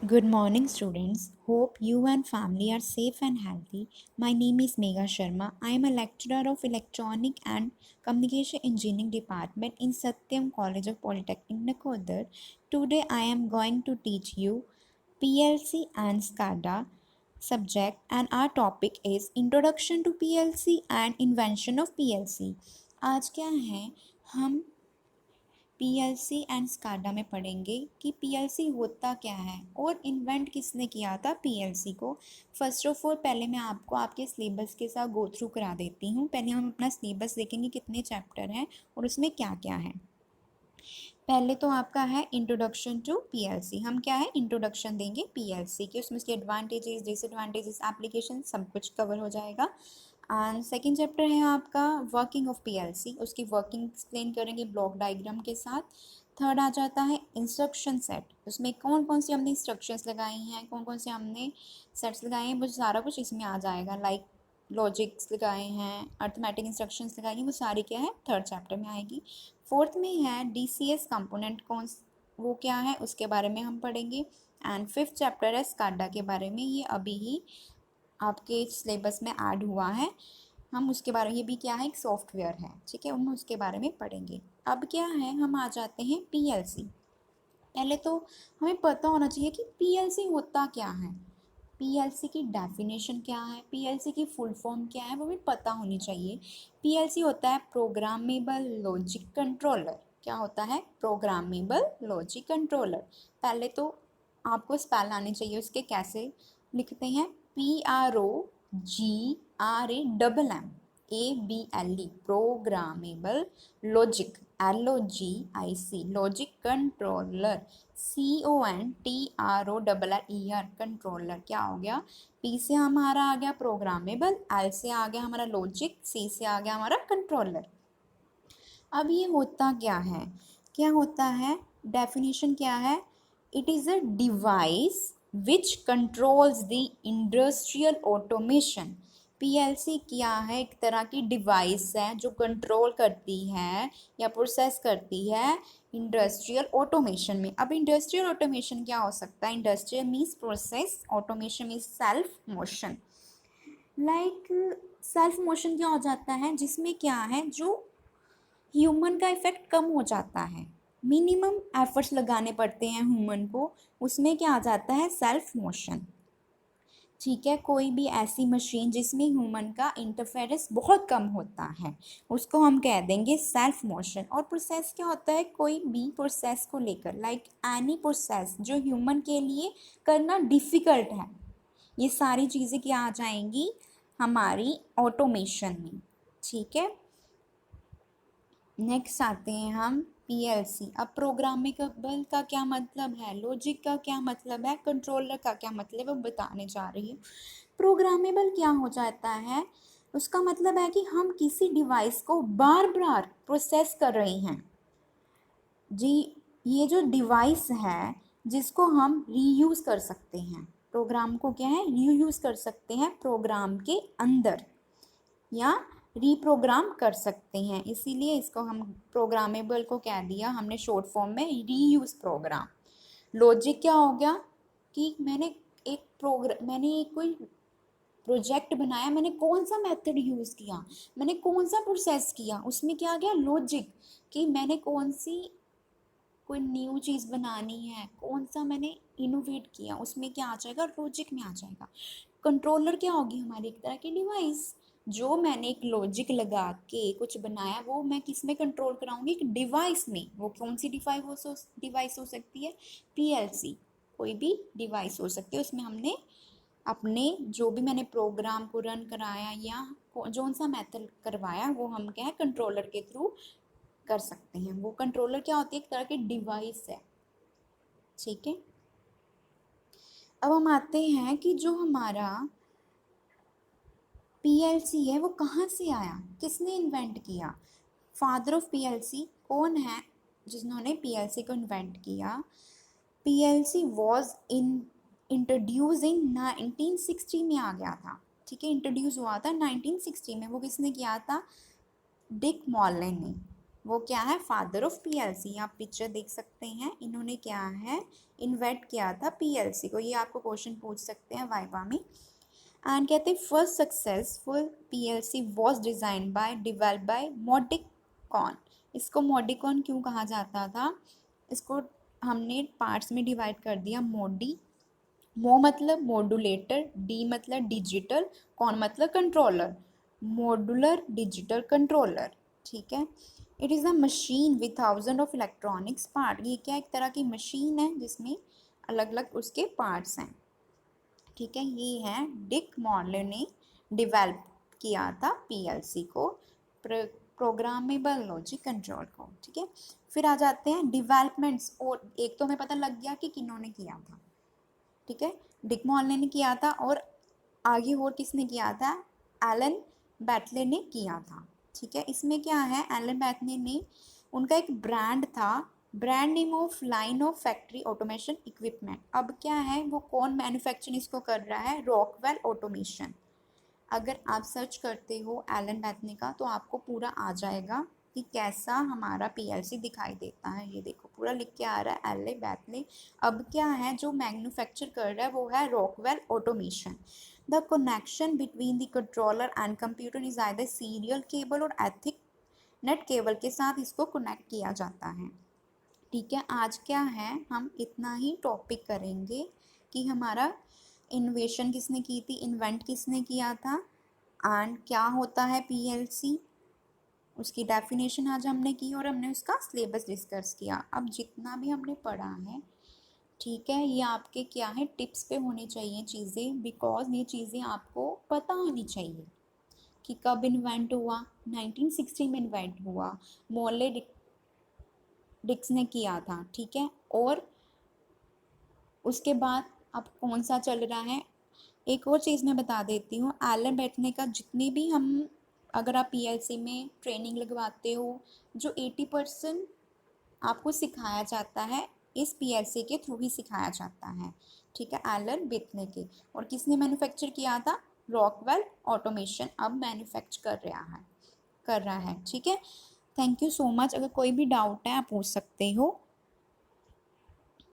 Good morning, students. Hope you and family are safe and healthy. My name is Megha Sharma. I am a lecturer of Electronic and Communication Engineering Department in Satyam College of Polytechnic, Nakodar. Today, I am going to teach you PLC and SCADA subject, and our topic is Introduction to PLC and Invention of PLC. आज क्या है हम PLC and SCADA में पढ़ेंगे कि PLC होता क्या है और इन्वेंट किसने किया था पीएलसी को। फर्स्ट ऑफ ऑल पहले मैं आपको आपके सिलेबस के साथ गो थ्रू करा देती हूँ। पहले हम अपना सिलेबस देखेंगे कितने चैप्टर हैं और उसमें क्या क्या है। पहले तो आपका है इंट्रोडक्शन टू पीएलसी। हम क्या है इंट्रोडक्शन देंगे पीएलसी के, उसमें उसके एडवांटेजेस, डिसएडवांटेजेस, एप्लीकेशन सब कुछ कवर हो जाएगा। एंड सेकेंड चैप्टर है आपका वर्किंग ऑफ पीएलसी, उसकी वर्किंग एक्सप्लेन करेंगे ब्लॉक डायग्राम के साथ। थर्ड आ जाता है इंस्ट्रक्शन सेट, उसमें कौन कौन सी हमने इंस्ट्रक्शंस लगाई हैं, कौन कौन से हमने सेट्स लगाए हैं, वो सारा कुछ इसमें आ जाएगा। लाइक लॉजिक्स लगाए हैं, अर्थमेटिक इंस्ट्रक्शंस लगाई हैं, वो सारी क्या है थर्ड चैप्टर में आएगी। फोर्थ में है डीसीएस कंपोनेंट कौन वो क्या है उसके बारे में हम पढ़ेंगे। एंड फिफ्थ चैप्टर है स्काडा के बारे में, ये अभी ही आपके सिलेबस में ऐड हुआ है। हम उसके बारे में, ये भी क्या है एक सॉफ्टवेयर है, ठीक है, हम उसके बारे में पढ़ेंगे। अब क्या है हम आ जाते हैं पीएलसी। पहले तो हमें पता होना चाहिए कि पीएलसी होता क्या है, पीएलसी की डेफिनेशन क्या है, पीएलसी की फुल फॉर्म क्या है, वो भी पता होनी चाहिए। पीएलसी होता है प्रोग्रामेबल लॉजिक कंट्रोलर। क्या होता है प्रोग्रामेबल लॉजिक कंट्रोलर। पहले तो आपको स्पेल आने चाहिए उसके, कैसे लिखते हैं PROGRAMABLE programmable logic LOGIC logic controller CONTROLLER controller. क्या हो गया, P से हमारा आ गया प्रोग्रामेबल, L से आ गया हमारा लॉजिक, C से आ गया हमारा कंट्रोलर। अब ये होता क्या होता है डेफिनेशन क्या है, it is a device which controls the industrial automation. PLC क्या है, एक तरह की डिवाइस है जो कंट्रोल करती है या प्रोसेस करती है इंडस्ट्रियल ऑटोमेशन में। अब इंडस्ट्रियल ऑटोमेशन क्या हो सकता है, industrial means process, automation means self motion. Like self motion क्या हो जाता है, जिसमें क्या है जो ह्यूमन का इफेक्ट कम हो जाता है, मिनिमम एफर्ट्स लगाने पड़ते हैं ह्यूमन को, उसमें क्या आ जाता है सेल्फ मोशन। ठीक है, कोई भी ऐसी मशीन जिसमें ह्यूमन का इंटरफेरेंस बहुत कम होता है उसको हम कह देंगे सेल्फ मोशन। और प्रोसेस क्या होता है, कोई भी प्रोसेस को लेकर, लाइक एनी प्रोसेस जो ह्यूमन के लिए करना डिफ़िकल्ट है, ये सारी चीज़ें क्या आ जाएंगी हमारी ऑटोमेशन में। ठीक है, नेक्स्ट आते हैं हम पीएलसी। अब प्रोग्रामेबल का क्या मतलब है, लॉजिक का क्या मतलब है, कंट्रोलर का क्या मतलब है, वो बताने जा रही हूँ। प्रोग्रामेबल क्या हो जाता है, उसका मतलब है कि हम किसी डिवाइस को बार बार प्रोसेस कर रहे हैं जी। ये जो डिवाइस है जिसको हम रीयूज़ कर सकते हैं, प्रोग्राम को क्या है रीयूज़ कर सकते हैं प्रोग्राम के अंदर, या रीप्रोग्राम कर सकते हैं, इसीलिए इसको हम प्रोग्रामेबल को कह दिया हमने शॉर्ट फॉर्म में रीयूज़ प्रोग्राम। लॉजिक क्या हो गया कि मैंने एक कोई प्रोजेक्ट बनाया, मैंने कौन सा मेथड यूज़ किया, मैंने कौन सा प्रोसेस किया, उसमें क्या आ गया लॉजिक, कि मैंने कौन सी कोई न्यू चीज़ बनानी है, कौन सा मैंने इनोवेट किया, उसमें क्या आ जाएगा लॉजिक में आ जाएगा। कंट्रोलर क्या होगी हमारी एक तरह की डिवाइस, जो मैंने एक लॉजिक लगा के कुछ बनाया वो मैं किस में कंट्रोल कराऊंगी, एक डिवाइस में। वो कौन सी डिवाइस हो सकती है, पीएलसी, कोई भी डिवाइस हो सकती है, उसमें हमने अपने जो भी मैंने प्रोग्राम को रन कराया या जो सा मेथड करवाया वो हम क्या है कंट्रोलर के थ्रू कर सकते हैं। वो कंट्रोलर क्या होती है, एक तरह की डिवाइस है। ठीक है, अब हम आते हैं कि जो हमारा पीएलसी है वो कहाँ से आया, किसने इन्वेंट किया। फादर ऑफ पीएलसी कौन है जिन्होंने पीएलसी को इन्वेंट किया। पीएलसी वॉज इंट्रोड्यूस इन 1960 में आ गया था। ठीक है, इंट्रोड्यूस हुआ था 1960 में, वो किसने किया था, डिक मॉलन ने। वो क्या है फादर ऑफ पीएलसी, आप पिक्चर देख सकते हैं, इन्होंने क्या है इन्वेंट किया था पीएलसी को, ये आपको क्वेश्चन पूछ सकते हैं वाइवा में। एंड कहते हैं first successful PLC was design by develop by Modicon. इसको मॉडिकॉन क्यों कहा जाता था, इसको हमने पार्ट्स में डिवाइड कर दिया। मो मतलब मॉड्यूलेटर, डी मतलब डिजिटल, कॉन मतलब कंट्रोलर, मॉड्यूलर डिजिटल कंट्रोलर, ठीक है। It is a machine with thousand of electronics part. ये क्या एक तरह की मशीन है जिसमें अलग अलग उसके पार्ट्स हैं, ठीक है। ये है डिक मॉर्ले ने डेवलप किया था पीएलसी को, प्रोग्रामेबल लॉजिक कंट्रोल को, ठीक है। फिर आ जाते हैं डेवलपमेंट्स, और एक तो हमें पता लग गया कि किन्होंने किया था, ठीक है, डिक मॉर्ले ने किया था, और आगे और किसने किया था, एलन बैटले ने किया था, ठीक है। इसमें क्या है, एलन बैटले ने, उनका एक ब्रांड था, brand name of line of factory automation equipment. अब क्या है, वो कौन मैन्युफैक्चरिंग इसको कर रहा है, रॉकवेल ऑटोमेशन। अगर आप सर्च करते हो एलन बैथने का तो आपको पूरा आ जाएगा कि कैसा हमारा पीएलसी दिखाई देता है। ये देखो पूरा लिख के आ रहा है एलन बैथने। अब क्या है, जो मैन्युफैक्चर कर रहा है वो है Rockwell automation. The connection between the controller and computer is either serial cable और एथिक नेट केबल के साथ इसको कनेक्ट किया जाता है, ठीक है। आज क्या है, हम इतना ही टॉपिक करेंगे कि हमारा इन्वेशन किसने की थी, इन्वेंट किसने किया था, एंड क्या होता है पीएलसी, उसकी डेफिनेशन आज हमने की, और हमने उसका सिलेबस डिस्कस किया। अब जितना भी हमने पढ़ा है, ठीक है, ये आपके क्या है, टिप्स पे होनी चाहिए चीज़ें, बिकॉज ये चीज़ें आपको पता होनी चाहिए कि कब इन्वेंट हुआ, 1960 में इन्वेंट हुआ, मोले डिक्स ने किया था, ठीक है। और उसके बाद अब कौन सा चल रहा है, एक और चीज़ मैं बता देती हूँ, एलन बैठने का जितने भी हम, अगर आप पीएलसी में ट्रेनिंग लगवाते हो, जो 80% आपको सिखाया जाता है इस पीएलसी के थ्रू ही सिखाया जाता है, ठीक है, एलन बैठने के। और किसने मैन्युफैक्चर किया था, रॉकवेल ऑटोमेशन अब मैन्युफैक्चर कर रहा है, ठीक है। Thank you so much. अगर कोई भी डाउट है आप पूछ सकते हो।